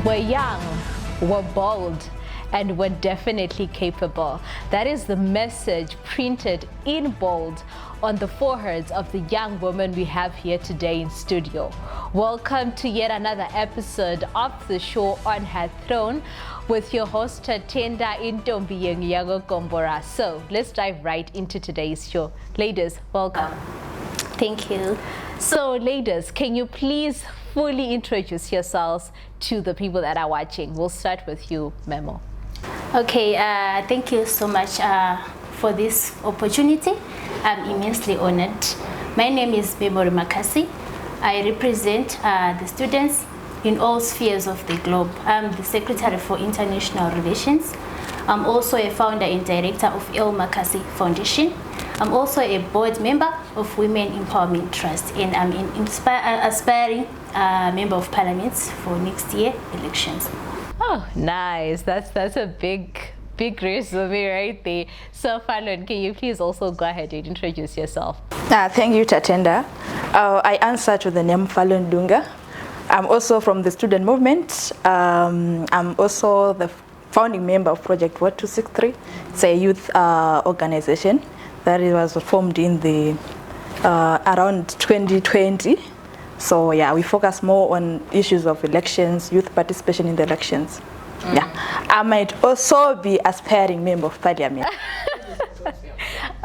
We're young, we're bold, and we're definitely capable. That is the message printed in bold on the foreheads of the young women we have here today in studio. Welcome to yet another episode of the show On Her Throne with your host Tatenda in Kombora. So let's dive right into today's show. Ladies, welcome. Thank you. So ladies, can you please fully introduce yourselves to the people that are watching? We'll start with you, Memo. Okay, thank you so much for this opportunity. I'm immensely honored. My name is Memory Makasi. I represent the students in all spheres of the globe. I'm the Secretary for International Relations. I'm also a founder and director of Memory Makasi Foundation. I'm also a board member of Women Empowerment Trust, and I'm an aspiring member of parliament for next year elections. Oh, nice. That's a big resume right there. So, Falon, can you please also go ahead and introduce yourself? Thank you, Tatenda. I answer to the name Falon Dunga. I'm also from the student movement. I'm also the founding member of Project VOTE263. It's a youth organization that was formed in the around 2020. So yeah, we focus more on issues of elections, youth participation in the elections. Yeah, I might also be aspiring member of parliament.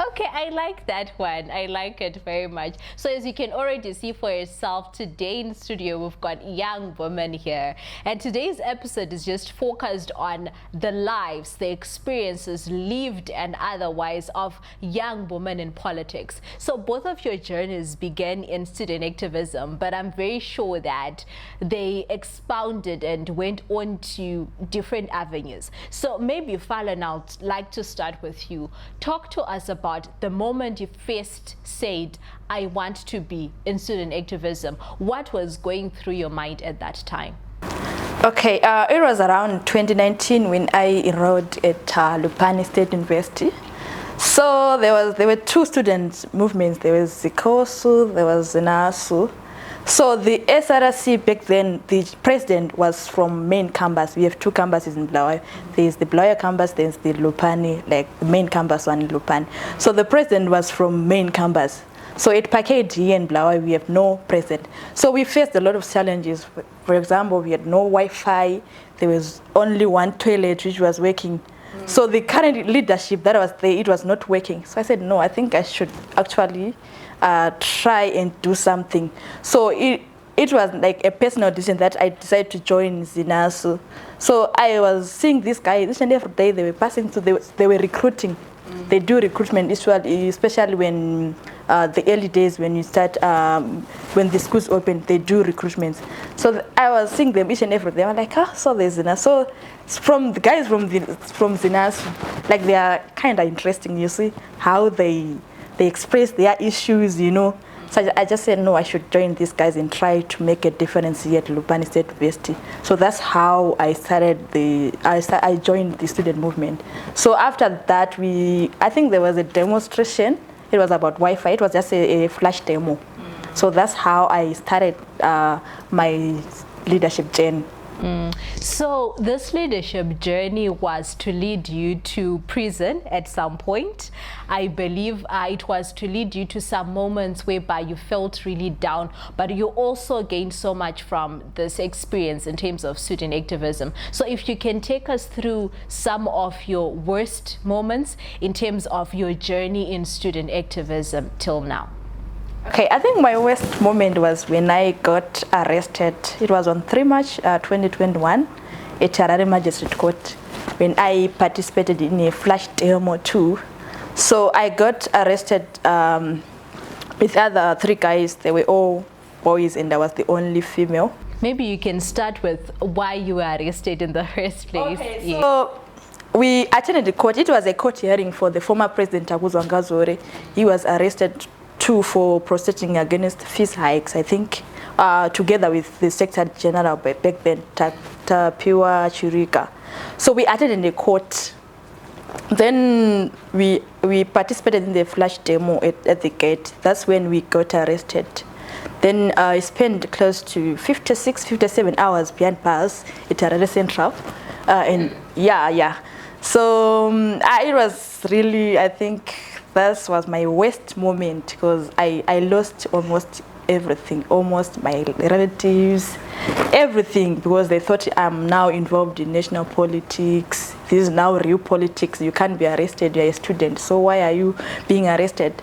Okay, I like that one. I like it very much. So as you can already see for yourself, today in studio we've got young women here. And today's episode is just focused on the lives, the experiences lived and otherwise of young women in politics. So both of your journeys began in student activism, but I'm very sure that they expounded and went on to different avenues. So maybe Fallon, I'd like to start with you. Talk to us about the moment you first said, I want to be in student activism. What was going through your mind at that time? Okay, it was around 2019 when I enrolled at Lupani State University. So there were two student movements. There was Zikosu, there was Zinasu. So the SRC back then, the president was from main campus. We have two campuses in Blawayo. There's the Blawayo campus, there's the Lupani, like the main campus one in Lupani. So the president was from main campus. So at Package here in Blawayo, we have no president. So we faced a lot of challenges. For example, we had no Wi-Fi. There was only one toilet which was working. So the current leadership that was there, it was not working. So I said, no, I think I should actually try and do something. So it was like a personal decision that I decided to join Zinasu. So I was seeing these guys each and every day. They were passing through, they were recruiting. They do recruitment, especially when the early days when you start, when the schools open, they do recruitments. So I was seeing them each and every day. I'm like, so there's Zinasu. So from the guys from Zinasu, like they are kind of interesting. You see how they express their issues, you know. So I just said, no, I should join these guys and try to make a difference here at Lupani State University. So that's how I started I joined the student movement. So after that, I think there was a demonstration. It was about Wi-Fi. It was just a flash demo. So that's how I started my leadership journey. So this leadership journey was to lead you to prison at some point. I believe it was to lead you to some moments whereby you felt really down, but you also gained so much from this experience in terms of student activism. So if you can take us through some of your worst moments in terms of your journey in student activism till now. Okay, I think my worst moment was when I got arrested. It was on 3 March 2021 at Harare Magistrate Court when I participated in a flash demo too. So I got arrested with other 3 guys. They were all boys and I was the only female. Maybe you can start with why you were arrested in the first place. Okay, so we attended the court. It was a court hearing for the former president, Abuzo Ngazore. He was arrested too for protesting against fees hikes, I think, together with the Secretary General back then, Tapiwa Chirika. So we attended the court. Then we participated in the flash demo at the gate. That's when we got arrested. Then I spent close to 56, 57 hours behind bars at Harare Central. So it was really, I think that was my worst moment, because I lost almost everything, almost my relatives, everything, because they thought I'm now involved in national politics. This is now real politics. You can't be arrested, you're a student, so why are you being arrested?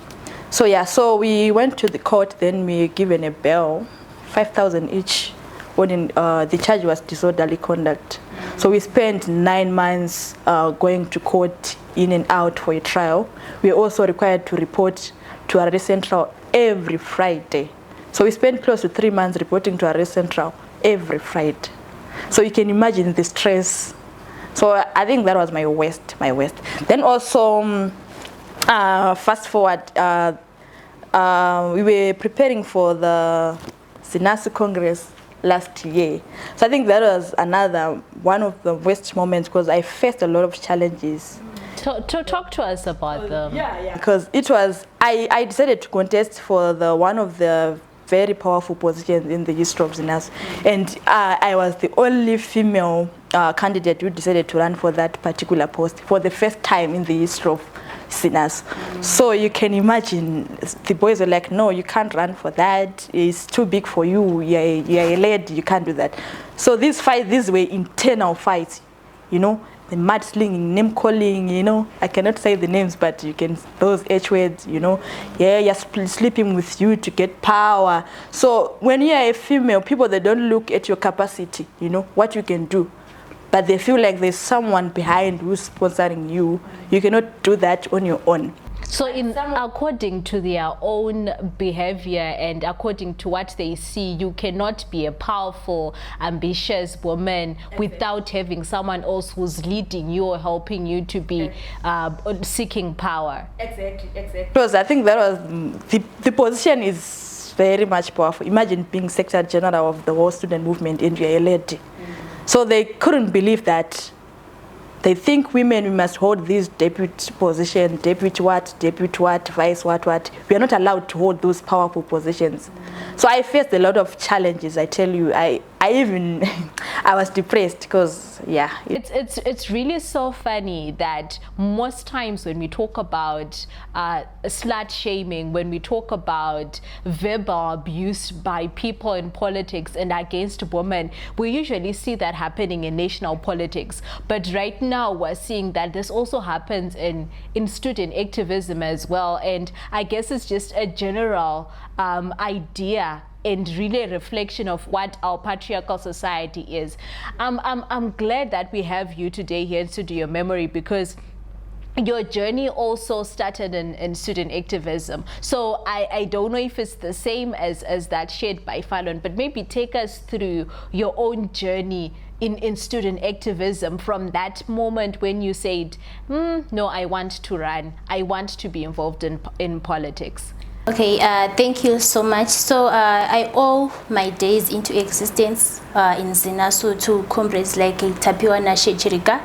So yeah, so we went to the court, then we given a bail, 5,000 each, when the charge was disorderly conduct. So we spent 9 months going to court, in and out for a trial. We are also required to report to Harare Central every Friday. So we spent close to 3 months reporting to Harare Central every Friday. So you can imagine the stress. So I think that was my worst. Then also, fast forward, we were preparing for the SINASU Congress last year. So I think that was another one of the worst moments, because I faced a lot of challenges. Talk to us about them. Yeah. Because it was, I decided to contest for one of the very powerful positions in the history of SINASU. And I was the only female candidate who decided to run for that particular post for the first time in the history of SINASU. So you can imagine, the boys were like, no, you can't run for that. It's too big for you. You're a lady, you can't do that. So these were internal fights, the mudslinging, name calling, I cannot say the names, but you can, those H words, you're sleeping with you to get power. So when you're a female, people, they don't look at your capacity, what you can do, but they feel like there's someone behind who's sponsoring you. You cannot do that on your own. So according to their own behavior and according to what they see, you cannot be a powerful, ambitious woman without having someone else who's leading you or helping you to be seeking power. Exactly. Because I think that was, the position is very much powerful. Imagine being Secretary General of the whole student movement and you're a lady. So they couldn't believe that. They think women, we must hold this deputy position, deputy what, vice what. We are not allowed to hold those powerful positions. So I faced a lot of challenges, I tell you. I even, I was depressed, because, yeah. It's really so funny that most times when we talk about slut shaming, when we talk about verbal abuse by people in politics and against women, we usually see that happening in national politics. But right now we're seeing that this also happens in student activism as well. And I guess it's just a general idea and really a reflection of what our patriarchal society is. I'm glad that we have you today here in Studio Memory, because your journey also started in student activism. So I don't know if it's the same as that shared by Fallon, but maybe take us through your own journey in student activism from that moment when you said, no, I want to run, I want to be involved in politics. Okay, thank you so much. So I owe my days into existence in SINASU to comrades like Tapiwa Shechirika.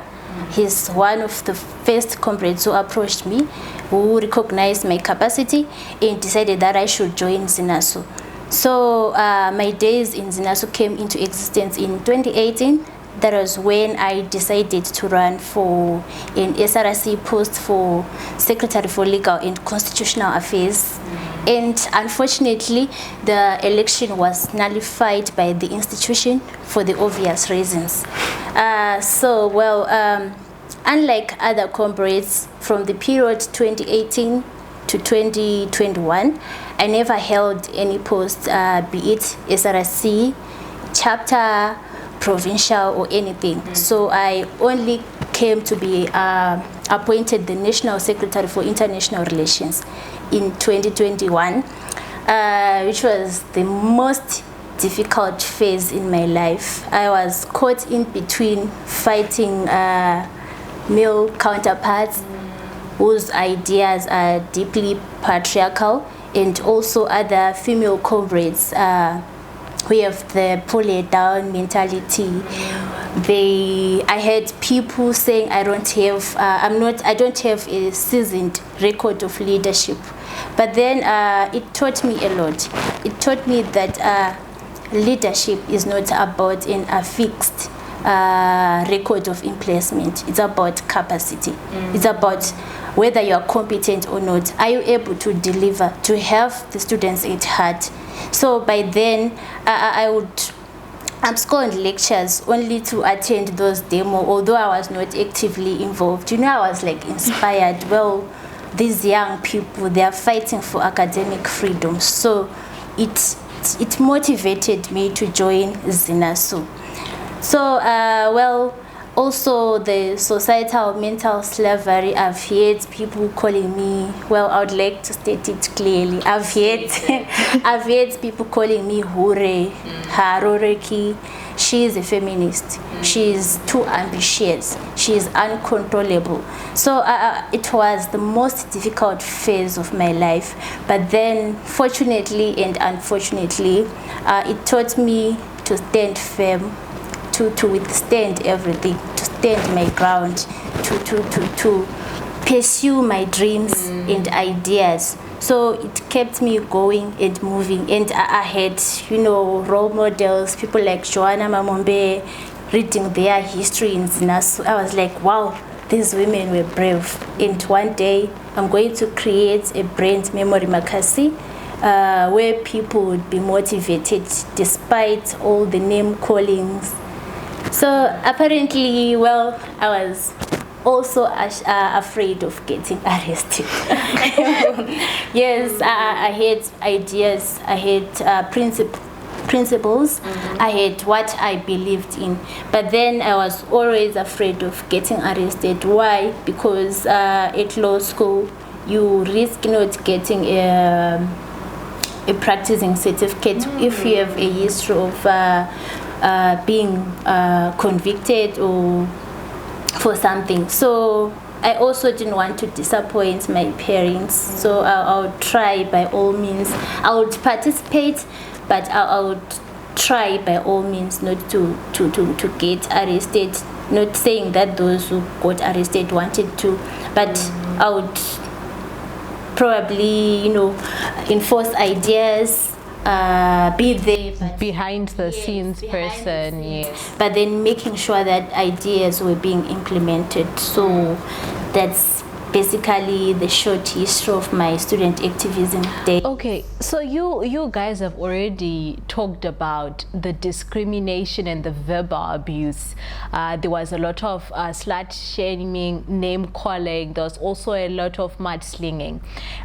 He's one of the first comrades who approached me, who recognized my capacity and decided that I should join SINASU. So my days in SINASU came into existence in 2018. That was when I decided to run for an SRC post for Secretary for Legal and Constitutional Affairs. And unfortunately, the election was nullified by the institution for the obvious reasons. Unlike other comrades from the period 2018 to 2021, I never held any post, be it SRC, chapter, provincial, or anything. So I only came to be appointed the National Secretary for International Relations in 2021, which was the most difficult phase in my life. I was caught in between fighting male counterparts whose ideas are deeply patriarchal, and also other female comrades who have the pull it down mentality, I had people saying I don't have a seasoned record of leadership. But then it taught me a lot. It taught me that leadership is not about a fixed record of emplacement. It's about capacity. It's about whether you are competent or not. Are you able to deliver, to have the students at heart? So by then, I would abscond lectures only to attend those demos, although I was not actively involved. You know, I was like inspired. Well, these young people, they are fighting for academic freedom. So it motivated me to join ZINASU. So, well, also the societal mental slavery, I've heard people calling me, well, I would like to state it clearly. I've heard people calling me Hure, Haroreki. She is a feminist. She is too ambitious. She is uncontrollable. So it was the most difficult phase of my life. But then, fortunately and unfortunately, it taught me to stand firm, to withstand everything, to stand my ground, to pursue my dreams and ideas. So it kept me going and moving. And I had, you know, role models, people like Joanna Mamombe, reading their history in ZINASU. I was like, wow, these women were brave. And one day I'm going to create a brand, Memory Makasi, where people would be motivated despite all the name callings. So apparently, well, I was also afraid of getting arrested. Yes, I had ideas, I had principles, I had what I believed in. But then I was always afraid of getting arrested. Why? Because at law school, you risk not getting a practicing certificate if you have a history of being convicted or for something. So I also didn't want to disappoint my parents. So I would try by all means. I would participate, but I would try by all means not to get arrested. Not saying that those who got arrested wanted to, but I would probably, you know, enforce ideas, be there behind the scenes person, yes. But then making sure that ideas were being implemented. So that's basically the short history of my student activism day. Okay, so you guys have already talked about the discrimination and the verbal abuse. There was a lot of slut shaming, name calling. There was also a lot of mudslinging.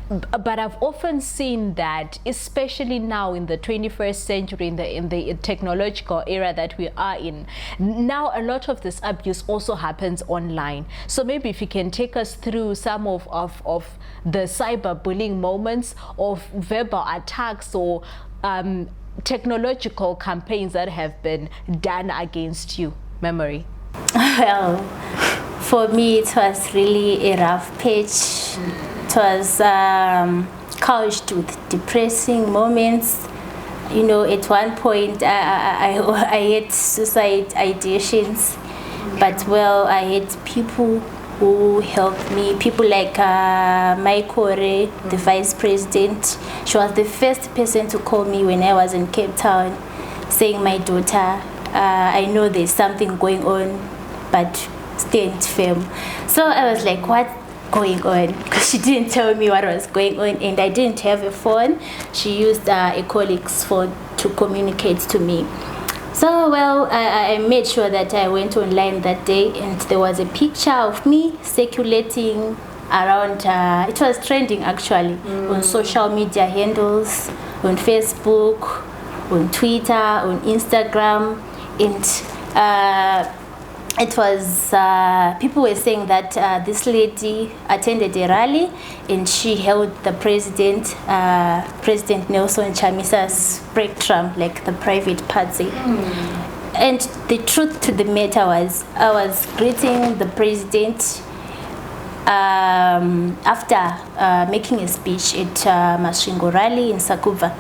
But I've often seen that, especially now in the 21st century, in the technological era that we are in, now a lot of this abuse also happens online. So maybe if you can take us through some of the cyberbullying moments, of verbal attacks or technological campaigns that have been done against you, Memory. Well, for me it was really a rough patch. It was couched with depressing moments. You know, at one point I had suicide ideations, but well, I had people who helped me, people like Maikore, the vice president. She was the first person to call me when I was in Cape Town, saying, my daughter, I know there's something going on, but stand firm. So I was like, what's going on? Because she didn't tell me what was going on, and I didn't have a phone. She used a colleague's phone to communicate to me. So, well, I made sure that I went online that day, and there was a picture of me circulating around, it was trending actually, on social media handles, on Facebook, on Twitter, on Instagram, and it was, people were saying that this lady attended a rally and she held the president, President Nelson Chamisa's spectrum, like the private party. And the truth to the matter was, I was greeting the president. after making a speech at Masvingo rally in Sakuva.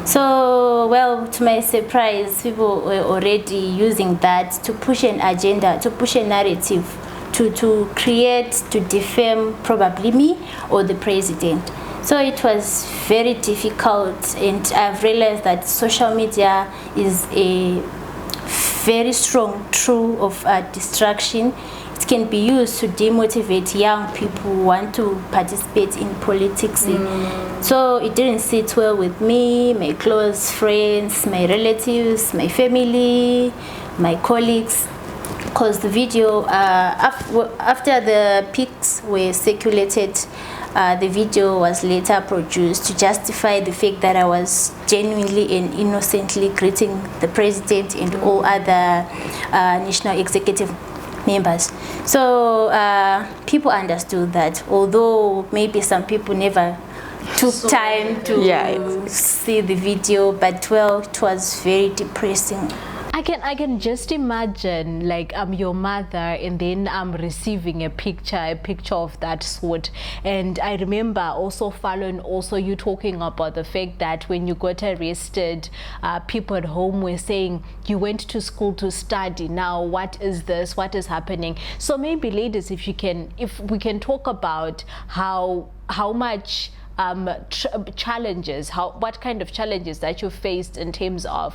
So, well, to my surprise, people were already using that to push an agenda, to push a narrative, to create, to defame probably me or the president. So it was very difficult, and I've realized that social media is a very strong tool of distraction. It can be used to demotivate young people who want to participate in politics. So it didn't sit well with me, my close friends, my relatives, my family, my colleagues, because the video, after the pics were circulated, the video was later produced to justify the fact that I was genuinely and innocently greeting the president and all other national executive members. So people understood that, although maybe some people never took time to see the video, but well, it was very depressing. I can just imagine, like, I'm your mother, and then I'm receiving a picture of that sort. And I remember also following you talking about the fact that when you got arrested, people at home were saying you went to school to study. Now what is this? What is happening? So maybe, ladies, if we can talk about how much challenges, what kind of challenges that you faced in terms of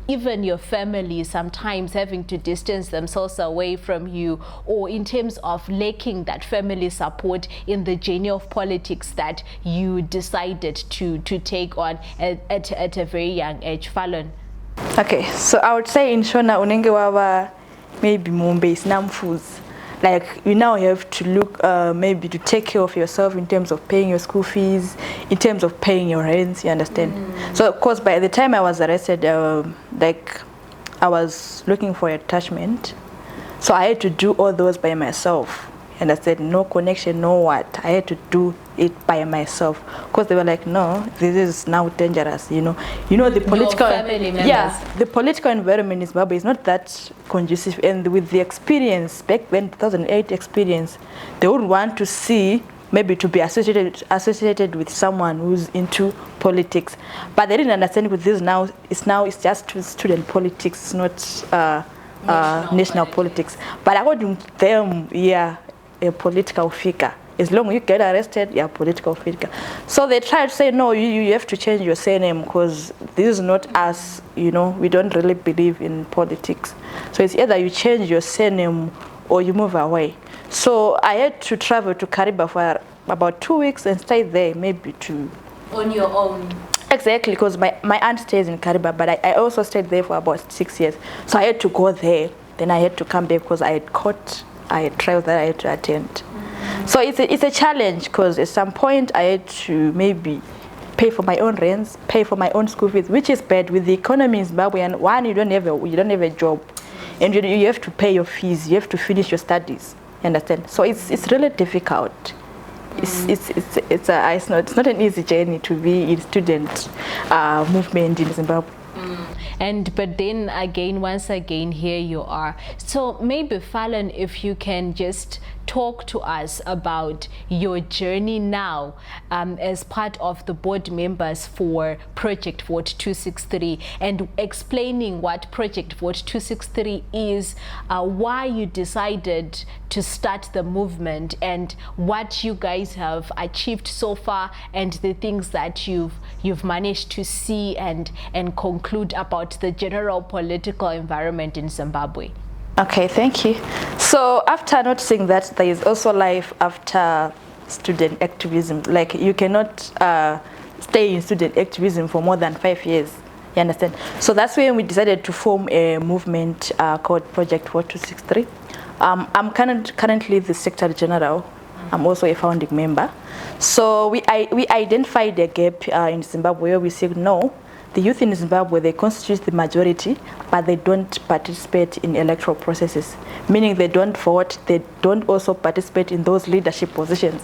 even your family sometimes having to distance themselves away from you, or in terms of lacking that family support in the journey of politics that you decided to take on at a very young age. Fallon. Okay, so I would say in Shona unenge wawa maybe Mumbai Namfus. Like, you now have to look maybe to take care of yourself in terms of paying your school fees, in terms of paying your rents, you understand? So of course by the time I was arrested, like, I was looking for attachment, so I had to do all those by myself. And I said, no connection, no what. I had to do it by myself, because they were like, no, this is now dangerous. You know the political, the political environment in Zimbabwe is not that conducive. And with the experience back then, 2008 experience, they would want to see maybe to be associated with someone who's into politics, but they didn't understand with this now. It's just student politics, it's not national politics. But according to them, yeah, a political figure. As long as you get arrested, you're a political figure. So they try to say, no, you have to change your surname, because this is not us, we don't really believe in politics. So it's either you change your surname or you move away. So I had to travel to Kariba for about 2 weeks and stay there, maybe on your own. Exactly, because my aunt stays in Kariba, but I also stayed there for about 6 years. So I had to go there, then I had to come back because I had trials that I had to attend. So it's a challenge, because at some point I had to maybe pay for my own rents, pay for my own school fees, which is bad with the economy in Zimbabwe. And one, you don't have a job, and you have to pay your fees, you have to finish your studies. You understand? So it's really difficult. It's not an easy journey to be in student movement in Zimbabwe. But then again, once again, here you are. So maybe, Fallon, if you can just talk to us about your journey now as part of the board members for Project VOTE263, and explaining what Project VOTE263 is, why you decided to start the movement, and what you guys have achieved so far, and the things that you've managed to see and conclude about the general political environment in Zimbabwe. Okay, thank you. So after noticing that there is also life after student activism, like you cannot stay in student activism for more than 5 years, you understand? So that's when we decided to form a movement called Project VOTE263. I'm currently the Secretary General. I'm also a founding member. So we identified a gap in Zimbabwe where we said, no, the youth in Zimbabwe, they constitute the majority, but they don't participate in electoral processes, meaning they don't vote, they don't also participate in those leadership positions.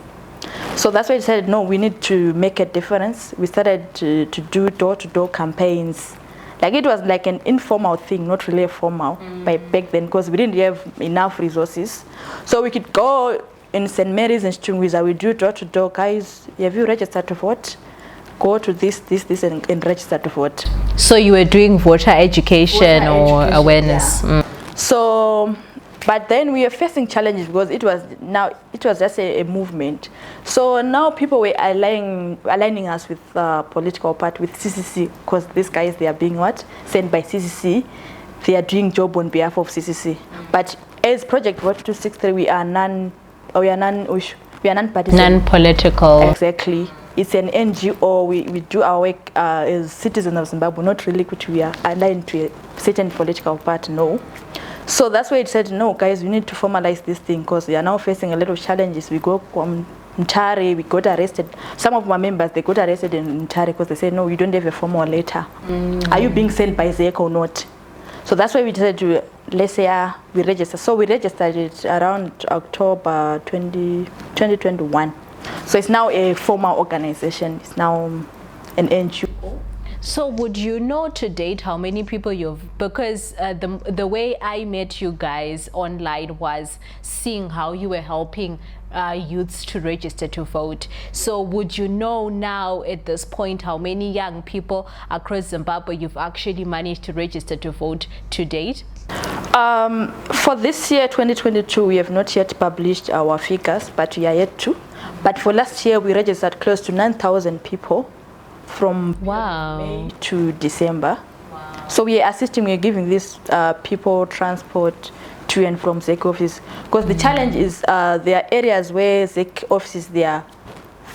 So that's why we decided, no, we need to make a difference. We started to do door-to-door campaigns. Like, it was like an informal thing, not really formal back then, because we didn't have enough resources. So we could go in St. Mary's and Chungwiza, we do door-to-door. Guys, have you registered to vote? Go to this, and register to vote. So you were doing voter education or awareness? Yeah. So, but then we are facing challenges because it was just a movement. So now people were aligning us with political party, with CCC, because these guys, they are being sent by CCC. They are doing job on behalf of CCC. But as Project VOTE263, we are non-partisan. Non-political. Exactly. It's an NGO. We do our work as citizens of Zimbabwe, not really which we are aligned to a certain political party, no. So that's why it said, no, guys, we need to formalize this thing because we are now facing a lot of challenges. We go from Ntare, we got arrested. Some of my members, they got arrested in Ntare because they said, no, you don't have a formal letter. Are you being sent by ZEC or not? So that's why we decided to, let's say, we register. So we registered it around October 2021. So it's now a formal organization. It's now an NGO. So would you know to date how many people because the way I met you guys online was seeing how you were helping youths to register to vote. So would you know now at this point how many young people across Zimbabwe you've actually managed to register to vote to date? For this year, 2022, we have not yet published our figures, but we are yet to. But for last year, we registered close to 9,000 people from May to December. Wow. So we are assisting, we are giving these people transport to and from ZEC office. Because the challenge is there are areas where ZEC offices, they are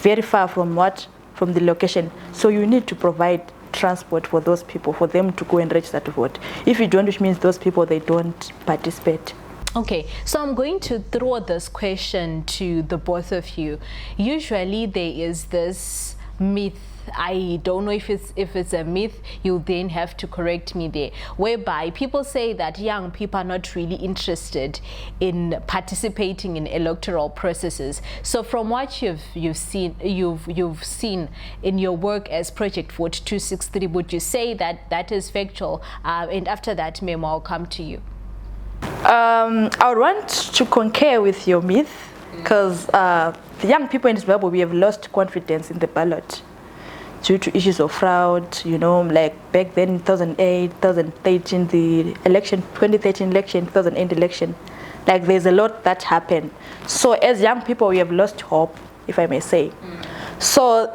very far from the location. So you need to provide transport for those people, for them to go and register to vote. If you don't, which means those people, they don't participate. Okay, so I'm going to throw this question to the both of you. Usually there is this myth, I don't know if it's a myth, you then have to correct me there, whereby people say that young people are not really interested in participating in electoral processes. So from what you've seen in your work as Project VOTE263, would you say that that is factual? And after that, Memo, I'll come to you. I would want to concur with your myth because the young people in Zimbabwe, we have lost confidence in the ballot due to issues of fraud, you know, like back then in 2008, 2013, the election, 2013 election, 2008 election, like there's a lot that happened. So as young people, we have lost hope, if I may say. So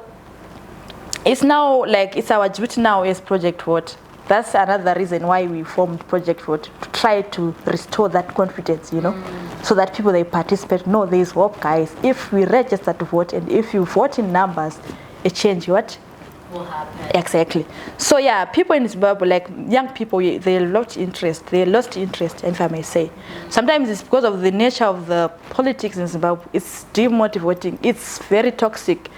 it's now like, it's our duty now as Project Vote. That's another reason why we formed Project Vote, to try to restore that confidence, you know, so that people, they participate. No, there is hope, guys. If we register to vote and if you vote in numbers, a change will happen. Exactly. So yeah, people in Zimbabwe, like young people, they lost interest. If I may say. Sometimes it's because of the nature of the politics in Zimbabwe. It's demotivating. It's very toxic.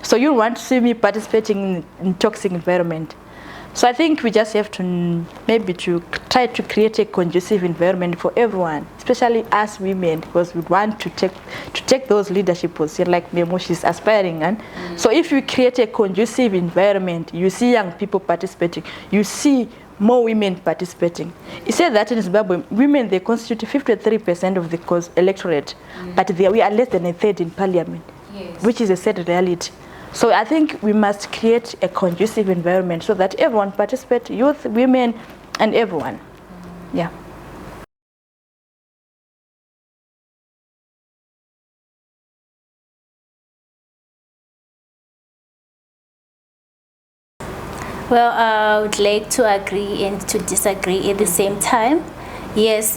So you want to see me participating in toxic environment. So I think we just have to maybe to try to create a conducive environment for everyone, especially us women, because we want to take those leadership positions like Memo, she's aspiring. And so if you create a conducive environment, you see young people participating, you see more women participating. It said that in Zimbabwe, women, they constitute 53% of the electorate, but we are less than a third in parliament, which is a sad reality. So I think we must create a conducive environment so that everyone participates, youth, women, and everyone. Yeah. Well, I would like to agree and to disagree at the same time. Yes,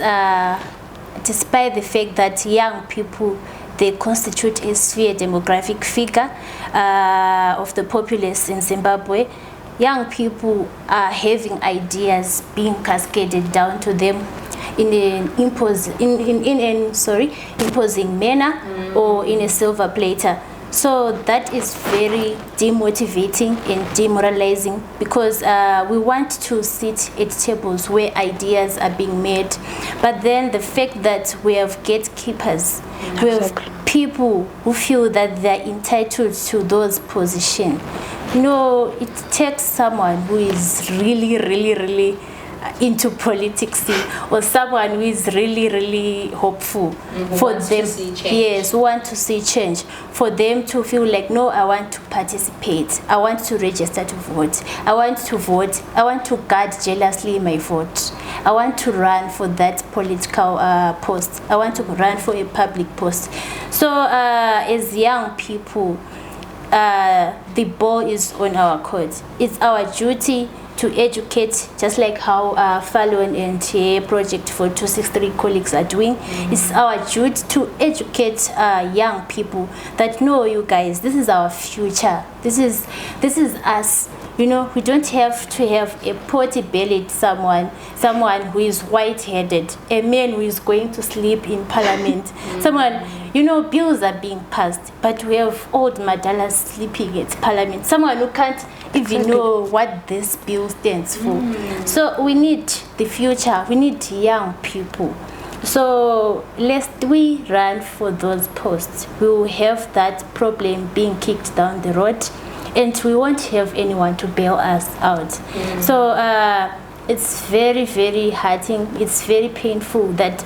despite the fact that young people, they constitute a sphere demographic figure of the populace in Zimbabwe, young people are having ideas being cascaded down to them in an imposing manner or in a silver platter. So that is very demotivating and demoralizing because we want to sit at tables where ideas are being made. But then the fact that we have gatekeepers, we have people who feel that they're entitled to those positions. You know, it takes someone who is really into politics, or someone who is really hopeful for them, yes, who want to see change, for them to feel like, no, I want to participate, I want to register to vote, I want to vote, I want to guard jealously my vote, I want to run for that political post, I want to run for a public post. So as young people, the ball is on our court. It's our duty to educate, just like how Falcon and Project VOTE263 colleagues are doing. It's our duty to educate young people that, no, you guys, this is our future. This is us. You know, we don't have to have a potty-bellied someone who is white-headed, a man who is going to sleep in parliament, someone, you know, bills are being passed, but we have old madalas sleeping at parliament, someone who can't even know what this bill stands for. So we need the future, we need young people. So lest we run for those posts, we will have that problem being kicked down the road, and we won't have anyone to bail us out. So it's very hurting, it's very painful that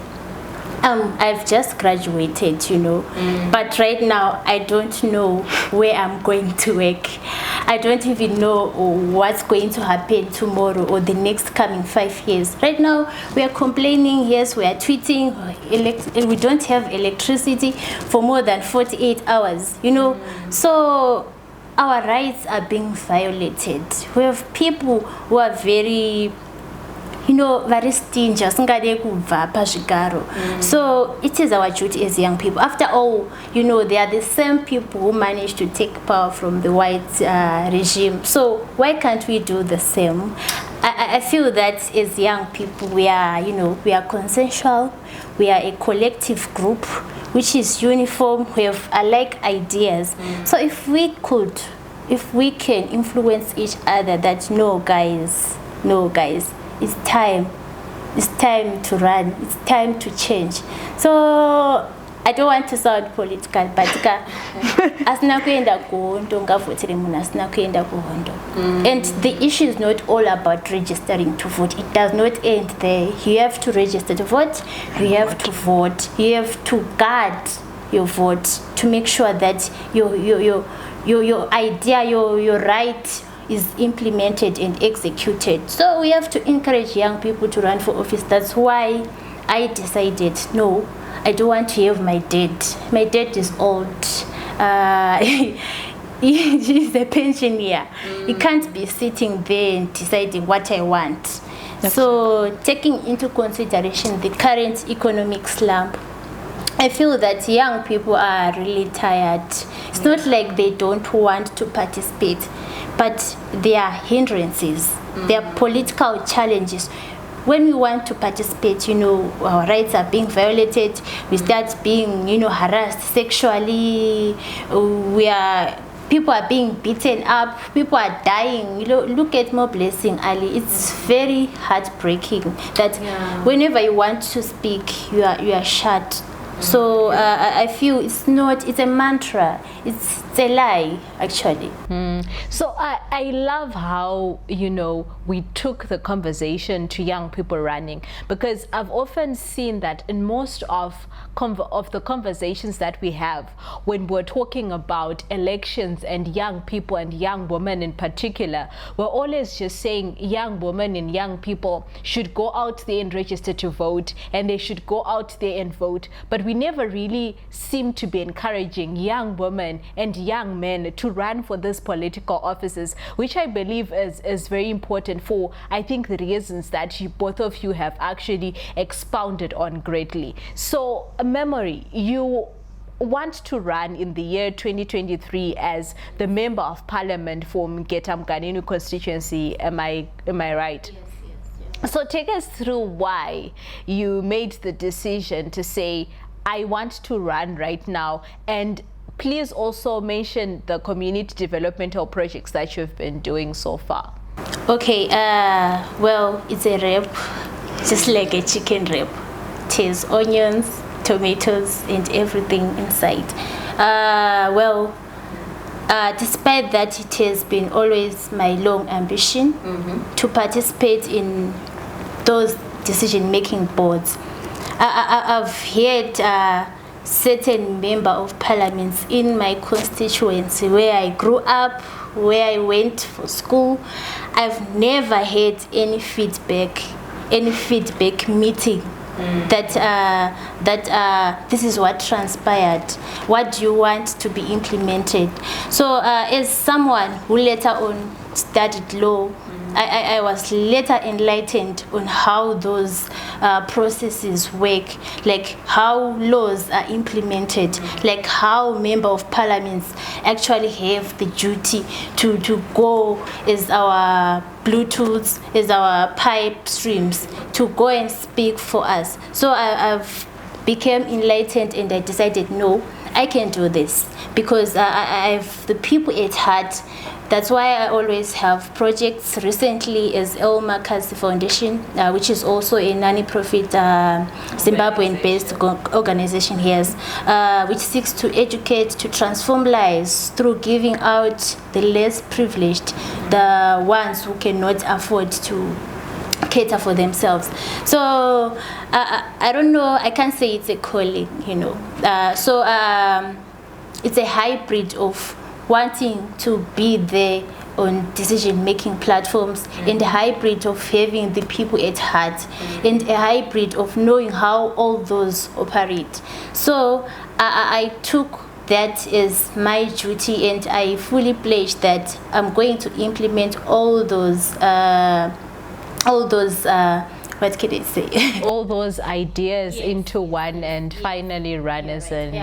I've just graduated, you know, but right now I don't know where I'm going to work. I don't even know what's going to happen tomorrow or the next coming 5 years. Right now we are complaining, yes, we are tweeting, we don't have electricity for more than 48 hours, you know. So our rights are being violated. We have people who are very, you know, very stingy. So it is our duty as young people. After all, you know, they are the same people who managed to take power from the white regime. So why can't we do the same? I feel that as young people, we are, you know, we are consensual. We are a collective group which is uniform. We have alike ideas. So if we can influence each other that, no guys, it's time to run, it's time to change. So I don't want to sound political, but and the issue is not all about registering to vote. It does not end there. You have to register to vote, you have to vote, you have to guard your vote to make sure that your idea, your right is implemented and executed. So we have to encourage young people to run for office. That's why I decided, no, I don't want to have my dad. My dad is old. He's a pensioner. He can't be sitting there and deciding what I want. So taking into consideration the current economic slump, I feel that young people are really tired. It's not like they don't want to participate, but there are hindrances, there are political challenges. When we want to participate, you know, our rights are being violated, we start being, you know, harassed sexually, people are being beaten up, people are dying. You know, look at More Blessing Ali. It's very heartbreaking that whenever you want to speak, you are shut. So I feel it's a mantra, it's a lie actually. So I love how, you know, we took the conversation to young people running, because I've often seen that in most of the conversations that we have when we're talking about elections and young people and young women in particular, we're always just saying young women and young people should go out there and register to vote, and they should go out there and vote. But we never really seem to be encouraging young women and young men to run for these political offices, which I believe is very important for, I think, the reasons that both of you have actually expounded on greatly. So, Memory, you want to run in the year 2023 as the Member of Parliament for Mgetamganinu constituency, am I right? Yes. So take us through why you made the decision to say, I want to run right now, and please also mention the community developmental projects that you've been doing so far. Okay, well, it's a wrap, just like a chicken wrap. It has onions, tomatoes, and everything inside. Despite that, it has been always my long ambition to participate in those decision-making boards. I've heard certain member of parliaments in my constituency where I grew up, where I went for school. I've never had any feedback meeting that this is what transpired, what do you want to be implemented. So as someone who later on studied law, I was later enlightened on how those processes work, like how laws are implemented, like how member of parliaments actually have the duty to go as our Bluetooths, as our pipe streams, to go and speak for us. So I've became enlightened and I decided, no, I can do this because I have the people at heart. That's why I always have projects. Recently is Memory Makasi Foundation, which is also a non-profit Zimbabwean-based organization here, which seeks to educate, to transform lives through giving out the less privileged, the ones who cannot afford to cater for themselves. So I don't know, I can't say it's a calling, you know. It's a hybrid of wanting to be there on decision-making platforms, and a hybrid of having the people at heart, and a hybrid of knowing how all those operate. So I took that as my duty, and I fully pledged that I'm going to implement all those what can I say? All those ideas into one and finally run as an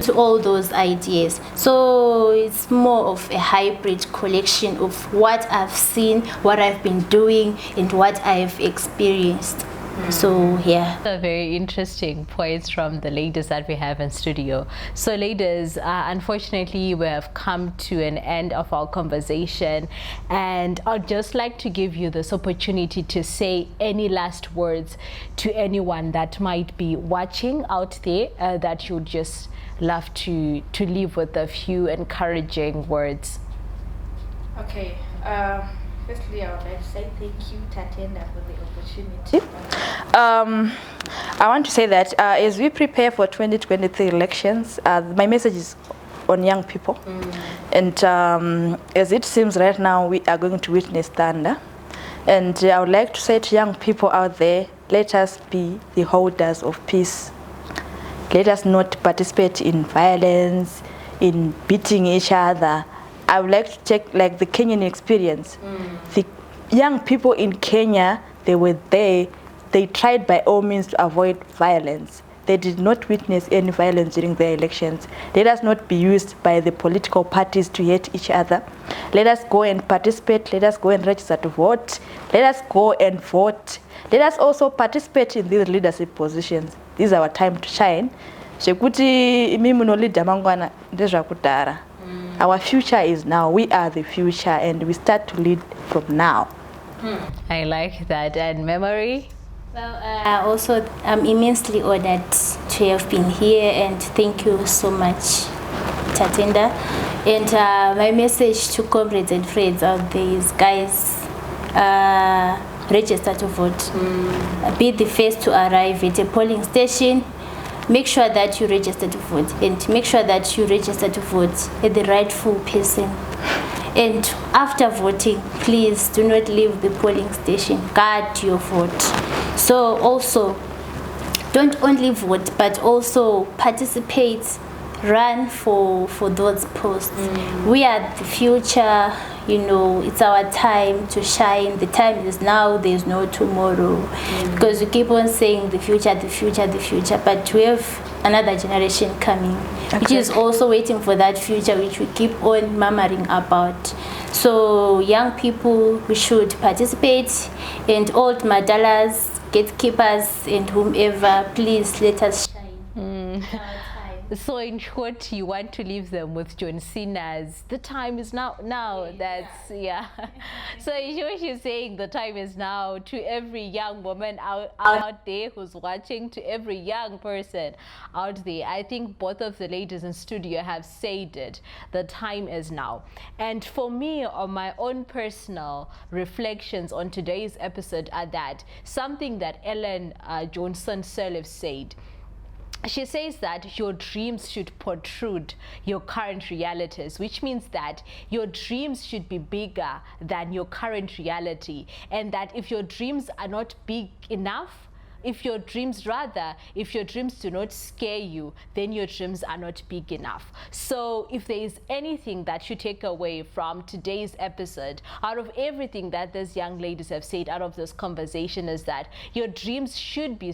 to all those ideas. So it's more of a hybrid collection of what I've seen, what I've been doing, and what I've experienced. So yeah, very interesting points from the ladies that we have in studio. So ladies, unfortunately we have come to an end of our conversation, and I'd just like to give you this opportunity to say any last words to anyone that might be watching out there, that you'd just love to leave with a few encouraging words. Okay. Firstly, I would like to say thank you, Tatenda, for the opportunity. I want to say that as we prepare for 2023 elections, my message is on young people. And as it seems right now, we are going to witness thunder. And I would like to say to young people out there, let us be the holders of peace. Let us not participate in violence, in beating each other. I would like to take like the Kenyan experience. The young people in Kenya, they were there. They tried by all means to avoid violence. They did not witness any violence during their elections. Let us not be used by the political parties to hate each other. Let us go and participate. Let us go and register to vote. Let us go and vote. Let us also participate in these leadership positions. This is our time to shine. Our future is now. We are the future, and we start to lead from now. I like that. And Memory? Well, also I'm immensely honored to have been here, and thank you so much, Tatenda. And my message to comrades and friends out there is, guys, register to vote. Be the first to arrive at a polling station. Make sure that you register to vote, and make sure that you register to vote at the rightful person. And after voting, please do not leave the polling station. Guard your vote. So also, don't only vote, but also participate, run for those posts. We are the future. You know, it's our time to shine. The time is now. There's no tomorrow. Because we keep on saying the future, the future, the future, but we have another generation coming, which is also waiting for that future, which we keep on murmuring about. So young people, we should participate, and old madalas, gatekeepers, and whomever, please let us shine. Our time. So in short, you want to leave them with John Cena's "The time is now." That's yeah. So in short, you're saying the time is now to every young woman out there who's watching, to every young person out there. I think both of the ladies in studio have said it. The time is now. And for me, on my own personal reflections on today's episode are that something that Ellen Johnson Sirleaf said. She says that your dreams should protrude your current realities, which means that your dreams should be bigger than your current reality, and that if your dreams are not big enough, if your dreams do not scare you, then your dreams are not big enough. So if there is anything that you take away from today's episode, out of everything that these young ladies have said out of this conversation, is that your dreams should be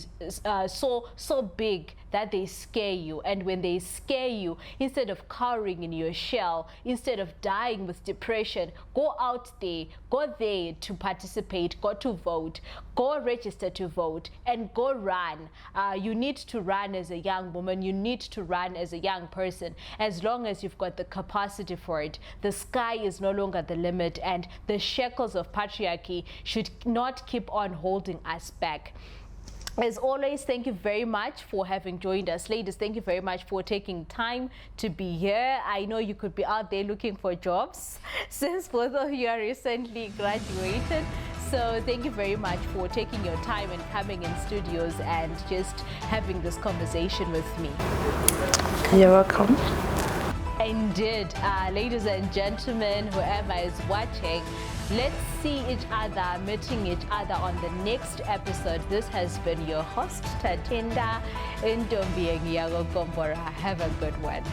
so big that they scare you. And when they scare you, instead of cowering in your shell, instead of dying with depression, go out there, go there to participate, go to vote, go register to vote, and go run. You need to run as a young woman, you need to run as a young person, as long as you've got the capacity for it. The sky is no longer the limit, and the shackles of patriarchy should not keep on holding us back. As always, thank you very much for having joined us. Ladies, thank you very much for taking time to be here. I know you could be out there looking for jobs since both of you are recently graduated. So thank you very much for taking your time and coming in studios and just having this conversation with me. You're welcome. Indeed. Ladies and gentlemen, whoever is watching, let's see each other, meeting each other on the next episode. This has been your host, Tatenda, in Kombora. Have a good one.